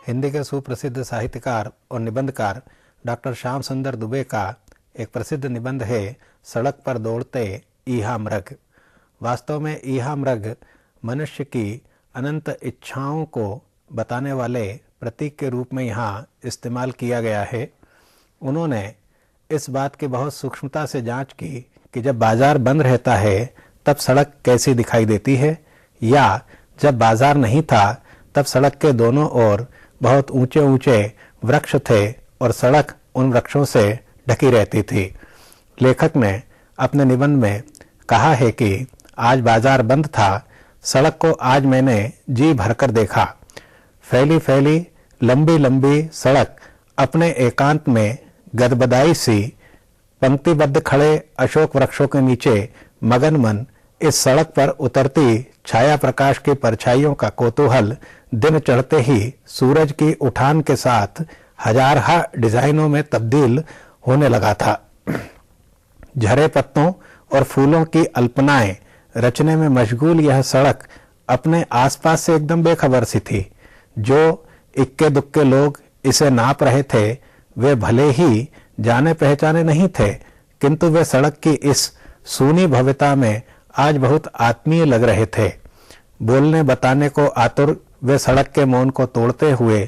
हिंदी के सुप्रसिद्ध साहित्यकार और निबंधकार डॉक्टर श्याम सुंदर दुबे का एक प्रसिद्ध निबंध है सड़क पर दौड़ते ईहा मृग। वास्तव में ईहा मृग मनुष्य की अनंत इच्छाओं को बताने वाले प्रतीक के रूप में यहाँ इस्तेमाल किया गया है। उन्होंने इस बात की बहुत सूक्ष्मता से जांच की कि जब बाजार बंद रहता है तब सड़क कैसी दिखाई देती है, या जब बाजार नहीं था तब सड़क के दोनों ओर बहुत ऊंचे ऊंचे वृक्ष थे और सड़क उन वृक्षों से ढकी रहती थी। लेखक ने अपने निबंध में कहा है कि आज बाजार बंद था, सड़क को आज मैंने जी भरकर देखा। फैली फैली लंबी लंबी सड़क अपने एकांत में गदबदाई सी पंक्तिबद्ध खड़े अशोक वृक्षों के नीचे मगन मन इस सड़क पर उतरती छाया प्रकाश की परछाइयों का कौतूहल दिन चढ़ते ही सूरज की उठान के साथ हजारहा डिजाइनों में तब्दील होने लगा था। झरे पत्तों और फूलों की अल्पनाएं रचने में मशगूल यह सड़क अपने आसपास से एकदम बेखबर सी थी। जो इक्के दुक्के लोग इसे नाप रहे थे वे भले ही जाने पहचाने नहीं थे, किंतु वे सड़क की इस सूनी भव्यता में आज बहुत आत्मीय लग रहे थे। बोलने बताने को आतुर वे सड़क के मौन को तोड़ते हुए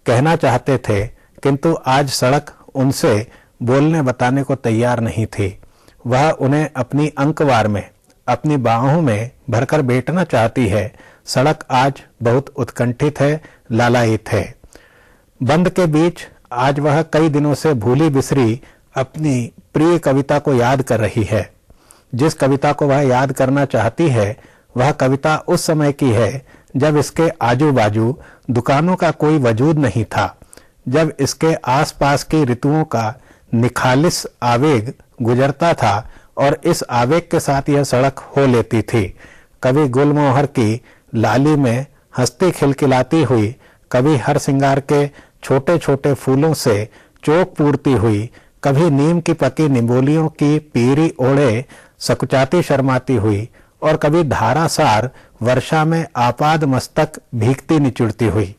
कहना चाहते थे, किंतु आज सड़क उनसे बोलने बताने को तैयार नहीं थी। वह उन्हें अपनी अंकवार में, अपनी बाहों में भरकर बैठना चाहती है। सड़क आज बहुत उत्कंठित है, लालायित है। बंद के बीच आज वह कई दिनों से भूली बिसरी अपनी प्रिय कविता को याद कर रही है। जिस कविता को वह याद करना चाहती है वह कविता उस समय की है जब इसके आजू बाजू दुकानों का कोई वजूद नहीं था, जब इसके आसपास की ऋतुओं का निखालिस आवेग गुजरता था और इस आवेग के साथ यह सड़क हो लेती थी। कभी गुलमोहर की लाली में हंसती खिलखिलाती हुई, कभी हर श्रृंगार के छोटे छोटे फूलों से चौक पूरती हुई, कभी नीम की पकी निम्बोलियों की पीरी ओढ़े सकुचाती शर्माती हुई, और कभी धारासार वर्षा में आपाद मस्तक भीगती निचुड़ती हुई।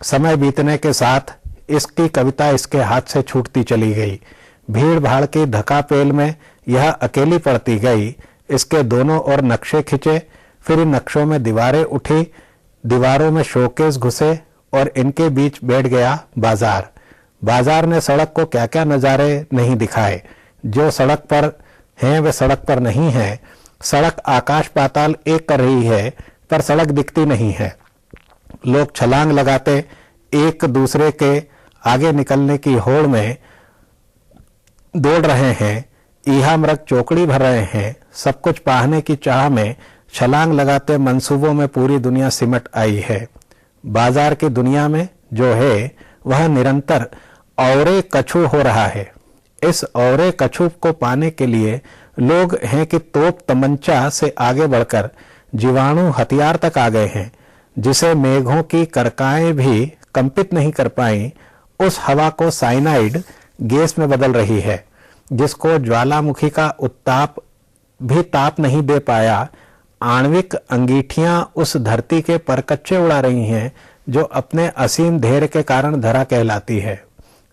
समय बीतने के साथ इसकी कविता इसके हाथ से छूटती चली गई। भीड़ भाड़ की धकापेल में यह अकेली पड़ती गई। इसके दोनों ओर नक्शे खिंचे, फिर इन नक्शों में दीवारें उठी, दीवारों में शोकेस घुसे और इनके बीच बैठ गया बाजार। बाजार ने सड़क को क्या क्या नजारे नहीं दिखाए। जो सड़क पर हैं वे सड़क पर नहीं हैं। सड़क आकाश पाताल एक कर रही है पर सड़क दिखती नहीं है। लोग छलांग लगाते एक दूसरे के आगे निकलने की होड़ में दौड़ रहे हैं। ईहा मृग चौकड़ी भर रहे हैं। सब कुछ पाहने की चाह में छलांग लगाते मंसूबों में पूरी दुनिया सिमट आई है। बाजार की दुनिया में जो है वह निरंतर औरे कछु हो रहा है। इस औरे कछु को पाने के लिए लोग हैं कि तोप तमंचा से आगे बढ़कर जीवाणु हथियार तक आ गए हैं। जिसे मेघों की करकाएं भी कंपित नहीं कर पाई, उस हवा को साइनाइड गैस में बदल रही है। जिसको ज्वालामुखी का उत्ताप भी ताप नहीं दे पाया, आणविक अंगीठियां उस धरती के परकच्चे उड़ा रही हैं जो अपने असीम धैर्य के कारण धरा कहलाती है।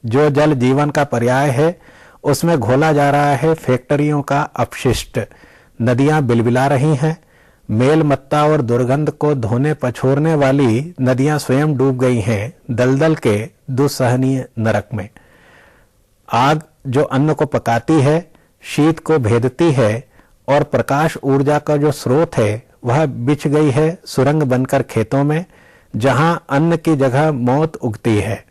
जो जल जीवन का पर्याय है उसमें घोला जा रहा है फैक्ट्रियों का अपशिष्ट। नदियां बिलबिला रही हैं। मेल मत्ता और दुर्गंध को धोने पछोरने वाली नदियां स्वयं डूब गई हैं दलदल के दुस्सहनीय नरक में। आग जो अन्न को पकाती है, शीत को भेदती है और प्रकाश ऊर्जा का जो स्रोत है वह बिछ गई है सुरंग बनकर खेतों में, जहां अन्न की जगह मौत उगती है।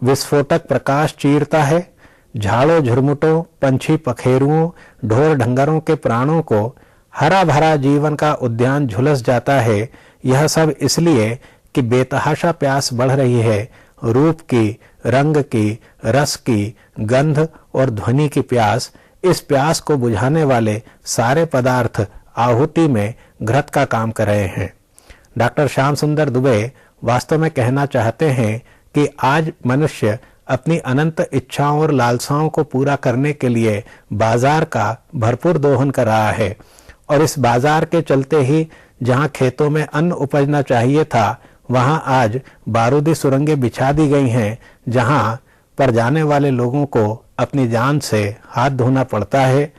विस्फोटक प्रकाश चीरता है। झाड़ों झुरमुटों, पंछी पखेरुओं, ढोर ढंगरों के प्राणों को हरा भरा जीवन का उद्यान झुलस जाता है। यह सब इसलिए कि बेतहाशा प्यास बढ़ रही है, रूप की, रंग की, रस की, गंध और ध्वनि की प्यास। इस प्यास को बुझाने वाले सारे पदार्थ आहुति में घृत का काम कर रहे हैं। डॉक्टर श्याम सुंदर दुबे वास्तव में कहना चाहते हैं कि आज मनुष्य अपनी अनंत इच्छाओं और लालसाओं को पूरा करने के लिए बाजार का भरपूर दोहन कर रहा है, और इस बाजार के चलते ही जहां खेतों में अन्न उपजना चाहिए था वहां आज बारूदी सुरंगें बिछा दी गई हैं, जहां पर जाने वाले लोगों को अपनी जान से हाथ धोना पड़ता है।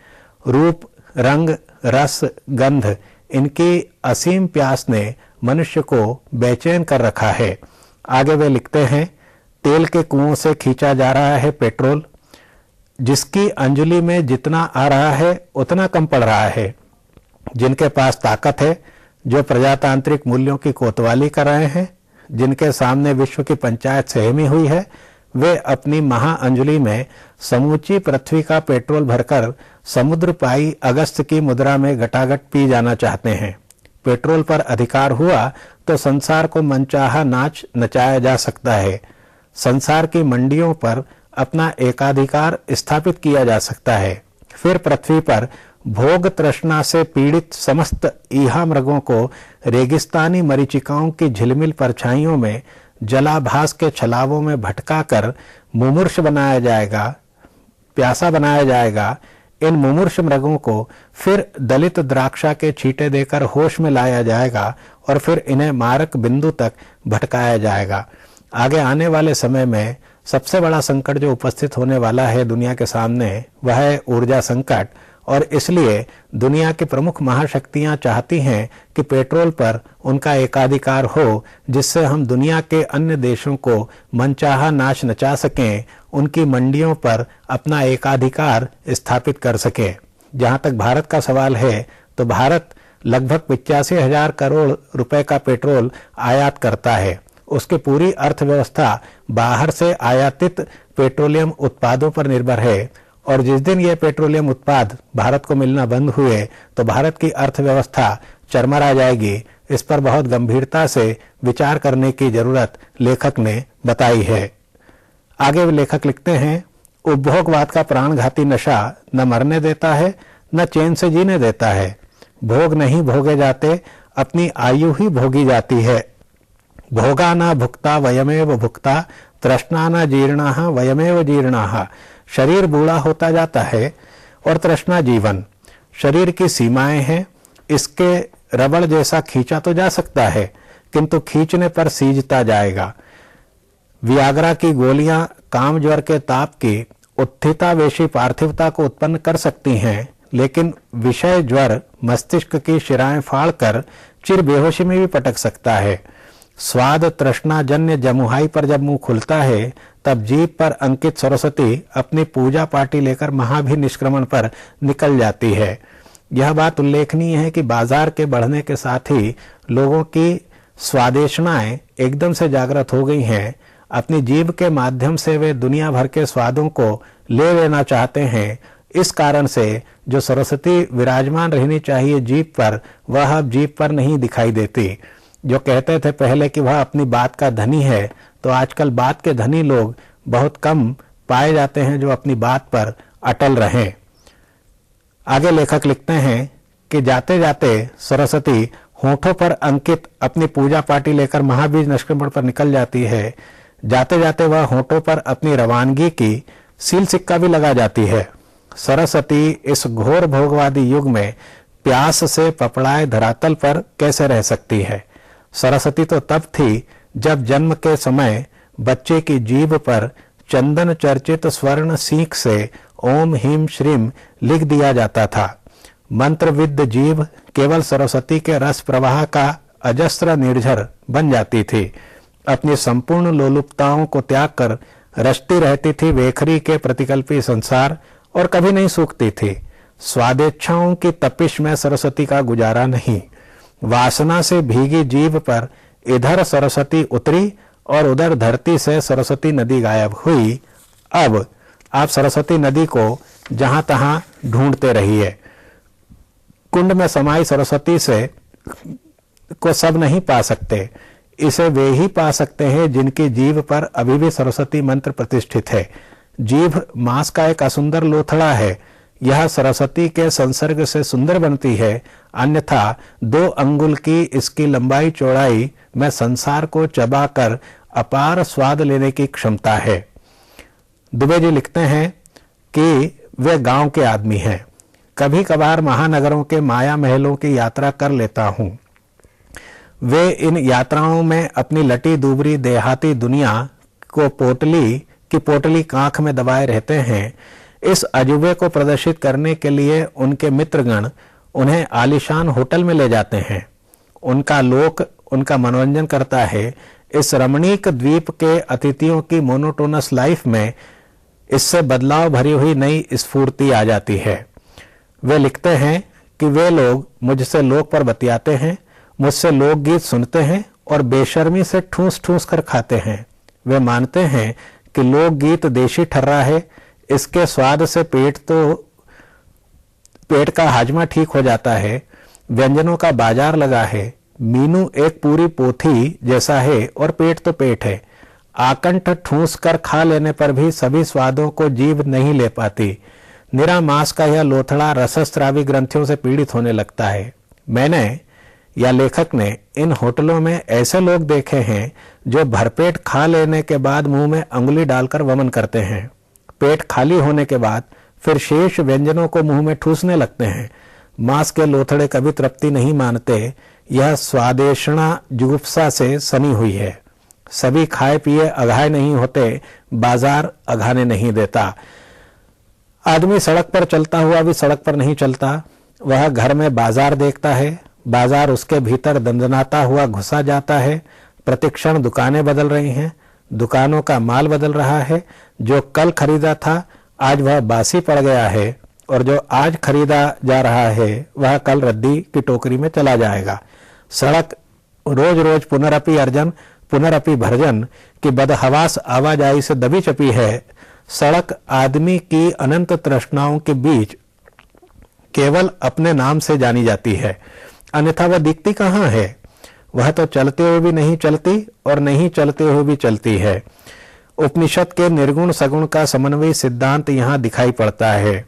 रूप, रंग, रस, गंध, इनकी असीम प्यास ने मनुष्य को बेचैन कर रखा है। आगे वे लिखते हैं, तेल के कुओं से खींचा जा रहा है पेट्रोल, जिसकी अंजलि में जितना आ रहा है उतना कम पड़ रहा है। जिनके पास ताकत है, जो प्रजातांत्रिक मूल्यों की कोतवाली कर रहे हैं, जिनके सामने विश्व की पंचायत सहमी हुई है, वे अपनी महाअंजलि में समूची पृथ्वी का पेट्रोल भरकर समुद्र पाई अगस्त की मुद्रा में गटागट पी जाना चाहते हैं। पेट्रोल पर अधिकार हुआ तो संसार को मनचाहा नाच नचाया जा सकता है। संसार की मंडियों पर अपना एकाधिकार स्थापित किया जा सकता है। फिर पृथ्वी पर भोग तृष्णा से पीड़ित समस्त ईहा मृगों को रेगिस्तानी मरीचिकाओं की झिलमिल परछाइयों में जलाभास के छलावों में भटका कर मुमूर्ष बनाया जाएगा, प्यासा बनाया जाएगा। इन मुमूर्ष मृगों को फिर दलित द्राक्षा के छींटे देकर होश में लाया जाएगा और फिर इन्हें मारक बिंदु तक भटकाया जाएगा। आगे आने वाले समय में सबसे बड़ा संकट जो उपस्थित होने वाला है दुनिया के सामने, वह है ऊर्जा संकट। और इसलिए दुनिया की प्रमुख महाशक्तियां चाहती हैं कि पेट्रोल पर उनका एकाधिकार हो, जिससे हम दुनिया के अन्य देशों को मनचाहा नाच नचा सकें, उनकी मंडियों पर अपना एकाधिकार स्थापित कर सकें। जहां तक भारत का सवाल है, तो भारत लगभग 85,000 करोड़ रुपए का पेट्रोल आयात करता है। उसकी पूरी अर्थव्यवस्था बाहर से आयातित पेट्रोलियम उत्पादों पर निर्भर है, और जिस दिन ये पेट्रोलियम उत्पाद भारत को मिलना बंद हुए तो भारत की अर्थव्यवस्था चरमरा जाएगी। इस पर बहुत गंभीरता से विचार करने की जरूरत लेखक ने बताई है। आगे लेखक लिखते हैं, उपभोगवाद का प्राणघाती नशा न मरने देता है न चैन से जीने देता है। भोग नहीं भोगे जाते, अपनी आयु ही भोगी जाती है। भोगा न भुक्ता वयमेव भुक्ता, तृष्णा न जीर्णाः वयमेव जीर्णाः। शरीर बूढ़ा होता जाता है और तृष्णा जीवन। शरीर की सीमाएं हैं, इसके रबड़ जैसा खींचा तो जा सकता है, किंतु खींचने पर सीजता जाएगा। वियाग्रा की गोलियां काम ज्वर के ताप की उत्थितावेशी पार्थिवता को उत्पन्न कर सकती हैं, लेकिन विषय ज्वर मस्तिष्क की शिराएं फाड़कर चिर बेहोशी में भी पटक सकता है। स्वाद तृष्णा जन्य जमुहाई पर जब मुंह खुलता है, तब जीभ पर अंकित सरस्वती अपनी पूजा पार्टी लेकर महाभिनिष्क्रमण पर निकल जाती है। यह बात उल्लेखनीय है कि बाजार के बढ़ने के साथ ही लोगों की स्वादेशनाएं एकदम से जागृत हो गई हैं। अपनी जीभ के माध्यम से वे दुनिया भर के स्वादों को ले लेना चाहते हैं। इस कारण से जो सरस्वती विराजमान रहनी चाहिए जीभ पर, वह अब जीभ पर नहीं दिखाई देती। जो कहते थे पहले कि वह अपनी बात का धनी है, तो आजकल बात के धनी लोग बहुत कम पाए जाते हैं जो अपनी बात पर अटल रहें। आगे लेखक लिखते हैं कि जाते जाते सरस्वती होठों पर अंकित अपनी पूजा पार्टी लेकर महाबीज निष्क्रमण पर निकल जाती है। जाते जाते वह होठों पर अपनी रवानगी की सील सिक्का भी लगा जाती है। सरस्वती इस घोर भोगवादी युग में प्यास से पपड़ाए धरातल पर कैसे रह सकती है? सरस्वती तो तब थी जब जन्म के समय बच्चे की जीभ पर चंदन चर्चित स्वर्ण सीख से ओम हीम श्रीम लिख दिया जाता था। मंत्रविद्ध जीभ केवल सरस्वती के रस प्रवाह का अजस्र निर्झर बन जाती थी। अपनी संपूर्ण लोलुपताओं को त्याग कर रचती रहती थी वेखरी के प्रतिकल्पी संसार, और कभी नहीं सूखती थी। स्वादेच्छाओं की तपिश में सरस्वती का गुजारा नहीं। वासना से भीगी जीभ पर इधर सरस्वती उतरी और उधर धरती से सरस्वती नदी गायब हुई। अब आप सरस्वती नदी को जहां तहां ढूंढते रहिए। कुंड में समाई सरस्वती से को सब नहीं पा सकते। इसे वे ही पा सकते हैं जिनकी जीभ पर अभी भी सरस्वती मंत्र प्रतिष्ठित है। जीभ मांस का एक असुंदर लोथड़ा है। यह सरस्वती के संसर्ग से सुंदर बनती है, अन्यथा 2 अंगुल की इसकी लंबाई चौड़ाई में संसार को चबाकर अपार स्वाद लेने की क्षमता है। दुबे जी लिखते हैं कि वे गांव के आदमी हैं। कभी कभार महानगरों के माया महलों की यात्रा कर लेता हूं। वे इन यात्राओं में अपनी लटी दूबरी देहाती दुनिया को पोटली कांख में दबाए रहते हैं। इस अजूबे को प्रदर्शित करने के लिए उनके मित्रगण उन्हें आलीशान होटल में ले जाते हैं। उनका लोक उनका मनोरंजन करता है। इस रमणीक द्वीप के अतिथियों की मोनोटोनस लाइफ में इससे बदलाव भरी हुई नई स्फूर्ति आ जाती है। वे लिखते हैं कि वे लोग मुझसे लोक पर बतियाते हैं, मुझसे लोकगीत सुनते हैं और बेशर्मी से ठूस ठूस कर खाते हैं। वे मानते हैं कि लोकगीत देशी ठर्रा है, इसके स्वाद से पेट का हाजमा ठीक हो जाता है। व्यंजनों का बाजार लगा है। मीनू एक पूरी पोथी जैसा है और पेट तो पेट है। आकंठ ठूस कर खा लेने पर भी सभी स्वादों को जीभ नहीं ले पाती। निरा मांस का यह लोथड़ा रसस्रावी ग्रंथियों से पीड़ित होने लगता है। मैंने या लेखक ने इन होटलों में ऐसे लोग देखे हैं जो भरपेट खा लेने के बाद मुंह में अंगुली डालकर वमन करते हैं। पेट खाली होने के बाद फिर शेष व्यंजनों को मुंह में ठूसने लगते हैं। मांस के लोथड़े कभी तृप्ति नहीं मानते। यह स्वादेषणा जुगुप्सा से सनी हुई है। सभी खाए पिए अघाए नहीं होते, बाजार अघाने नहीं देता। आदमी सड़क पर चलता हुआ भी सड़क पर नहीं चलता। वह घर में बाजार देखता है, बाजार उसके भीतर दंदनाता हुआ घुसा जाता है। प्रतिक्षण दुकानें बदल रही हैं, दुकानों का माल बदल रहा है। जो कल खरीदा था आज वह बासी पड़ गया है और जो आज खरीदा जा रहा है वह कल रद्दी की टोकरी में चला जाएगा। सड़क रोज रोज पुनरअपि भर्जन की बदहवास आवाजाही से दबी चपी है। सड़क आदमी की अनंत तृष्णाओं के बीच केवल अपने नाम से जानी जाती है, अन्यथा वह दिखती कहाँ है। वह तो चलते हुए भी नहीं चलती और नहीं चलते हुए भी चलती है। उपनिषद के निर्गुण सगुण का समन्वय सिद्धांत यहाँ दिखाई पड़ता है।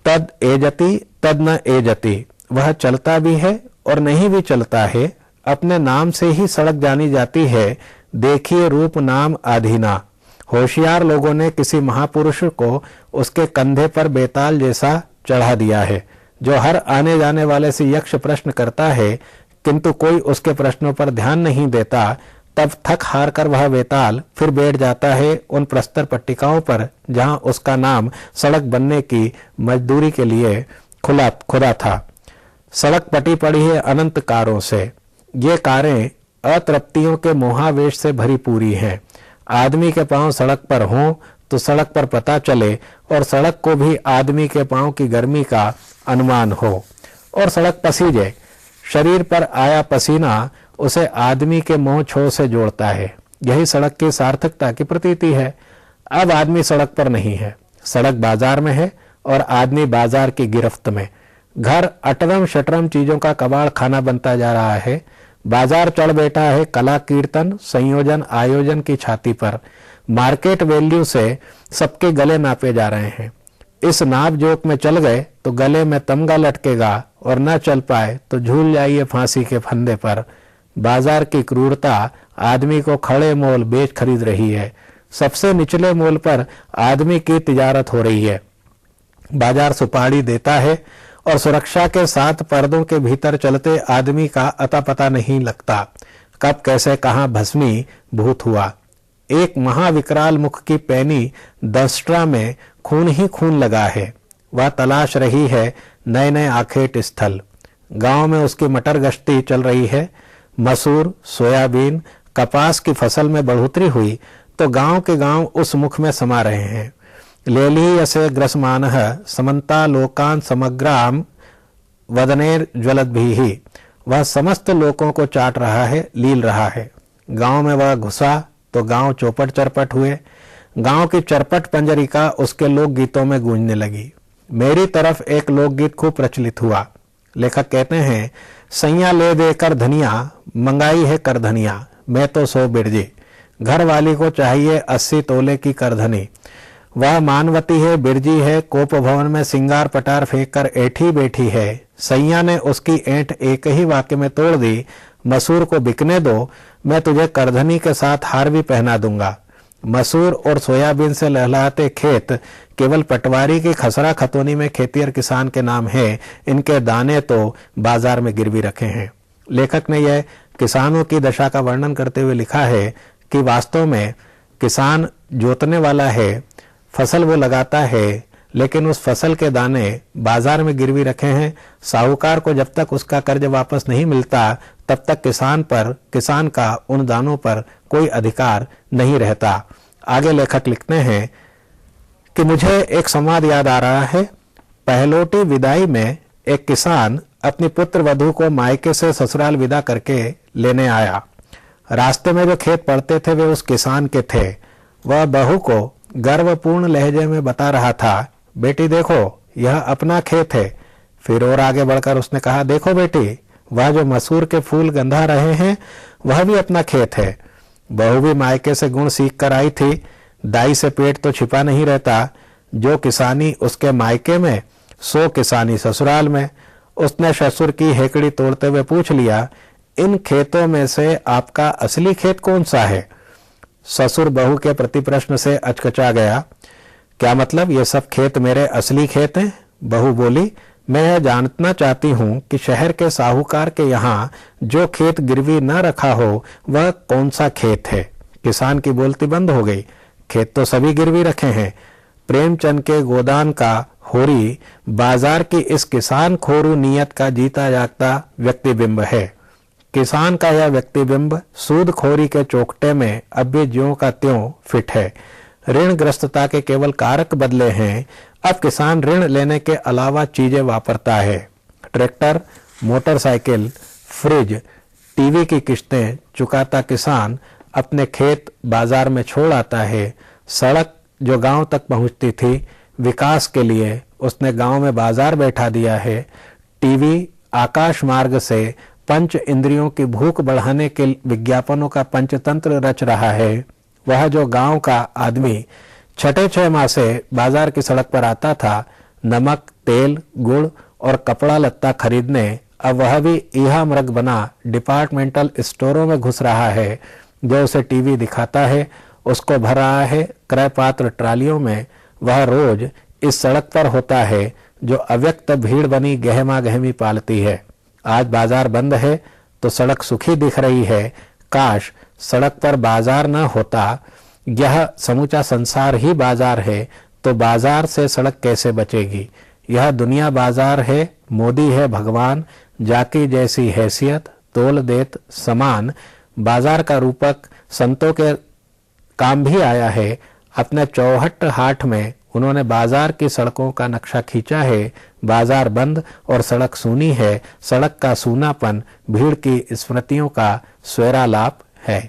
तद एजति तद न एजति, वह चलता भी है और नहीं भी चलता है। अपने नाम से ही सड़क जानी जाती है। देखिए रूप नाम आधीना। होशियार लोगों ने किसी महापुरुष को उसके कंधे पर बेताल जैसा चढ़ा दिया है, जो हर आने जाने वाले से यक्ष प्रश्न करता है, किंतु कोई उसके प्रश्नों पर ध्यान नहीं देता। तब थक हार कर वह बेताल फिर बैठ जाता है उन प्रस्तर पट्टिकाओं पर जहां उसका नाम सड़क बनने की मजदूरी के लिए खुदा था। सड़क पटी पड़ी है अनंत कारों से। ये कारें अतृप्तियों के मोहावेश से भरी पूरी हैं। आदमी के पांव सड़क पर हों तो सड़क पर पता चले और सड़क को भी आदमी के पांव की गर्मी का अनुमान हो और सड़क पसीजे। शरीर पर आया पसीना उसे आदमी के मोह छोर से जोड़ता है। यही सड़क की सार्थकता की प्रतीति है। अब आदमी सड़क पर नहीं है, सड़क बाजार में है और आदमी बाजार की गिरफ्त में। घर अटरम शटरम चीजों का कबाड़ खाना बनता जा रहा है। बाजार चढ़ बैठा है कला कीर्तन संयोजन आयोजन की छाती पर। मार्केट वैल्यू से सबके गले नापे जा रहे हैं। इस नाप जोक में चल गए तो गले में तमगा लटकेगा और न चल पाए तो झूल जाइए फांसी के फंदे पर। बाजार की क्रूरता आदमी को खड़े मोल बेच खरीद रही है। सबसे निचले मोल पर आदमी की तिजारत हो रही है। बाजार सुपारी देता है और सुरक्षा के साथ पर्दों के भीतर चलते आदमी का अता पता नहीं लगता, कब कैसे कहां भस्मी भूत हुआ। एक महाविकराल मुख की पैनी दंष्ट्रा में खून ही खून लगा है। वह तलाश रही है नए नए आखेट स्थल। गांव में उसकी मटर गश्ती चल रही है। मसूर सोयाबीन कपास की फसल में बढ़ोतरी हुई तो गांव के गांव उस मुख में समा रहे हैं। लेलीयसे ग्रसमानः समन्ता लोकान समग्राम वदनेर ज्वलद्भिः, वह समस्त लोगों को चाट रहा है, लील रहा है। गांव में वह घुसा तो गांव चौपट चरपट हुए। गांव की चरपट पंजरिका उसके लोकगीतों में गूंजने लगी। मेरी तरफ एक लोकगीत खूब प्रचलित हुआ। लेखक कहते हैं, सैया ले दे कर धनिया मंगाई है करधनिया, मैं तो 100 बिरजी। घर वाली को चाहिए 80 तोले की करधनी। वह मानवती है, बिरजी है, कोप भवन में सिंगार पटार फेंक कर ऐठी बैठी है। सैया ने उसकी ऐंठ एक ही वाक्य में तोड़ दी, मसूर को बिकने दो, मैं तुझे करधनी के साथ हार भी पहना दूंगा। मसूर और सोयाबीन से लहलाते खेत केवल पटवारी की खसरा खतौनी में खेतिहर किसान के नाम है। इनके दाने तो बाजार में गिरवी रखे हैं। लेखक ने यह किसानों की दशा का वर्णन करते हुए लिखा है कि वास्तव में किसान जोतने वाला है, फसल वो लगाता है, लेकिन उस फसल के दाने बाजार में गिरवी रखे हैं। साहूकार को जब तक उसका कर्ज वापस नहीं मिलता तब तक किसान का उन दानों पर कोई अधिकार नहीं रहता। आगे लेखक लिखते हैं कि मुझे एक संवाद याद आ रहा है। पहलोटी विदाई में एक किसान अपनी पुत्र वधू को मायके से ससुराल विदा करके लेने आया। रास्ते में जो खेत पड़ते थे वे उस किसान के थे। वह बहू को गर्वपूर्ण लहजे में बता रहा था, बेटी देखो यह अपना खेत है। फिर और आगे बढ़कर उसने कहा, देखो बेटी वह जो मसूर के फूल गंधा रहे हैं वह भी अपना खेत है। बहू भी मायके से गुण सीख कर आई थी। दाई से पेट तो छिपा नहीं रहता। जो किसानी उसके मायके में सो किसानी ससुराल में। उसने ससुर की हेकड़ी तोड़ते हुए पूछ लिया, इन खेतों में से आपका असली खेत कौन सा है? ससुर बहू के प्रति प्रश्न से अचकचा गया। क्या मतलब, ये सब खेत मेरे असली खेत हैं? बहू बोली, मैं यह जानना चाहती हूँ कि शहर के साहूकार के यहाँ जो खेत गिरवी न रखा हो वह कौन सा खेत है? किसान की बोलती बंद हो गई। खेत तो सभी गिरवी रखे हैं। प्रेमचंद के गोदान का होरी बाजार की इस किसान खोरू नियत का जीता जागता व्यक्तिबिंब है। किसान का यह व्यक्तिबिंब सूदखोरी के चौकटे में अब भी ज्यों का त्यों फिट है। ऋण ग्रस्तता के केवल कारक बदले हैं। अब किसान ऋण लेने के अलावा चीजें वापरता है। ट्रैक्टर, मोटरसाइकिल, फ्रिज, टीवी की किस्तें चुकाता किसान अपने खेत बाजार में छोड़ आता है। सड़क जो गांव तक पहुंचती थी, विकास के लिए उसने गांव में बाजार बैठा दिया है। टीवी आकाश मार्ग से पंच इंद्रियों की भूख बढ़ाने के विज्ञापनों का पंचतंत्र रच रहा है। वह जो गांव का आदमी छठे 6 माह से बाजार की सड़क पर आता था नमक, तेल, गुड़ और कपड़ा लत्ता खरीदने, अब वह भी ईहा मृग बना डिपार्टमेंटल स्टोरों में घुस रहा है। जो उसे टीवी दिखाता है उसको भर रहा है क्रय पात्र ट्रालियों में। वह रोज इस सड़क पर होता है जो अव्यक्त भीड़ बनी गहमा गहमी पालती है। आज बाजार बंद है तो सड़क सुखी दिख रही है। काश सड़क पर बाजार न होता। यह समूचा संसार ही बाजार है तो बाजार से सड़क कैसे बचेगी? यह दुनिया बाजार है, मोदी है भगवान, जाकी जैसी हैसियत तोल देत समान। बाजार का रूपक संतों के काम भी आया है। अपने चौहट हाट में उन्होंने बाजार की सड़कों का नक्शा खींचा है। बाजार बंद और सड़क सूनी है। सड़क का सूनापन भीड़ की स्मृतियों का स्वैरालाप है।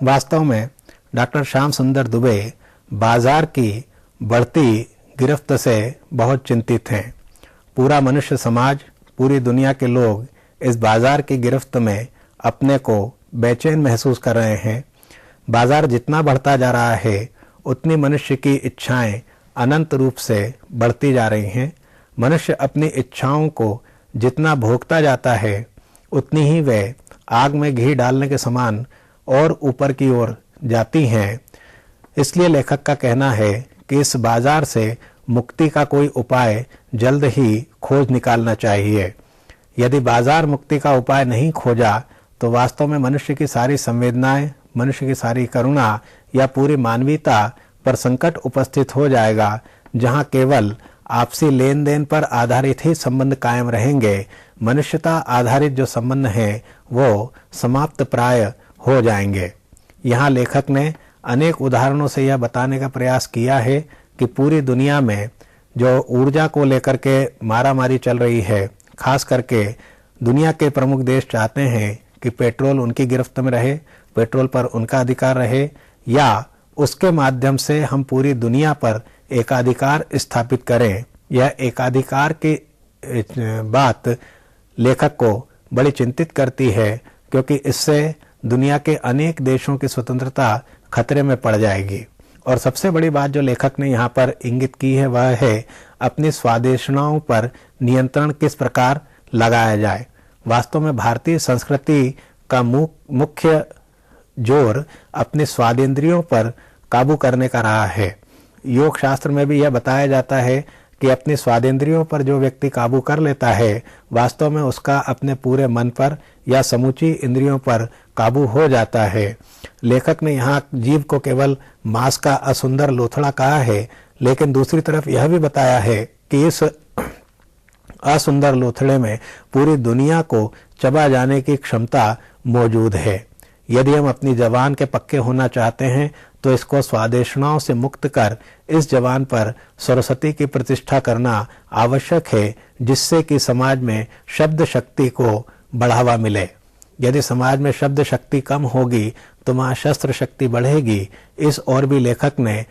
वास्तव में डॉक्टर श्याम सुंदर दुबे बाजार की बढ़ती गिरफ्त से बहुत चिंतित हैं। पूरा मनुष्य समाज, पूरी दुनिया के लोग इस बाजार की गिरफ्त में अपने को बेचैन महसूस कर रहे हैं। बाजार जितना बढ़ता जा रहा है उतनी मनुष्य की इच्छाएं अनंत रूप से बढ़ती जा रही हैं। मनुष्य अपनी इच्छाओं को जितना भोगता जाता है उतनी ही वे आग में घी डालने के समान और ऊपर की ओर जाती हैं। इसलिए लेखक का कहना है कि इस बाजार से मुक्ति का कोई उपाय जल्द ही खोज निकालना चाहिए। यदि बाजार मुक्ति का उपाय नहीं खोजा तो वास्तव में मनुष्य की सारी संवेदनाएं, मनुष्य की सारी करुणा या पूरी मानवीयता पर संकट उपस्थित हो जाएगा, जहां केवल आपसी लेन देन पर आधारित ही संबंध कायम रहेंगे। मनुष्यता आधारित जो संबंध हैं वो समाप्त प्राय हो जाएंगे। यहाँ लेखक ने अनेक उदाहरणों से यह बताने का प्रयास किया है कि पूरी दुनिया में जो ऊर्जा को लेकर के मारामारी चल रही है, खास करके दुनिया के प्रमुख देश चाहते हैं कि पेट्रोल उनकी गिरफ्त में रहे, पेट्रोल पर उनका अधिकार रहे, या उसके माध्यम से हम पूरी दुनिया पर एकाधिकार स्थापित करें। यह एकाधिकार की बात लेखक को बड़ी चिंतित करती है, क्योंकि इससे दुनिया के अनेक देशों की स्वतंत्रता खतरे में पड़ जाएगी। और सबसे बड़ी बात जो लेखक ने यहाँ पर इंगित की है वह है अपनी स्वादेशनाओं पर नियंत्रण किस प्रकार लगाया जाए। वास्तव में भारतीय संस्कृति का मुख्य जोर अपने स्वादेंद्रियों पर काबू करने का रहा है। योग शास्त्र में भी यह बताया जाता है कि अपनी स्वादेंद्रियों पर जो व्यक्ति काबू कर लेता है, वास्तव में उसका अपने पूरे मन पर या समूची इंद्रियों पर काबू हो जाता है। लेखक ने यहाँ जीव को केवल मांस का असुंदर लोथड़ा कहा है, लेकिन दूसरी तरफ यह भी बताया है कि इस असुंदर लोथड़े में पूरी दुनिया को चबा जाने की क्षमता मौजूद है। यदि हम अपनी जबान के पक्के होना चाहते हैं तो इसको स्वादेशनाओं से मुक्त कर इस जबान पर सरस्वती की प्रतिष्ठा करना आवश्यक है, जिससे कि समाज में शब्द शक्ति को बढ़ावा मिले। यदि समाज में शब्द शक्ति कम होगी तो वहाँ शस्त्र शक्ति बढ़ेगी। इस ओर भी लेखक ने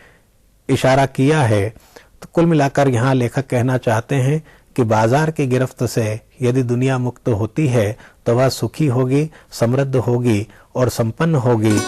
इशारा किया है। तो कुल मिलाकर यहाँ लेखक कहना चाहते हैं कि बाजार की गिरफ्त से यदि दुनिया मुक्त होती है तो वह सुखी होगी, समृद्ध होगी और संपन्न होगी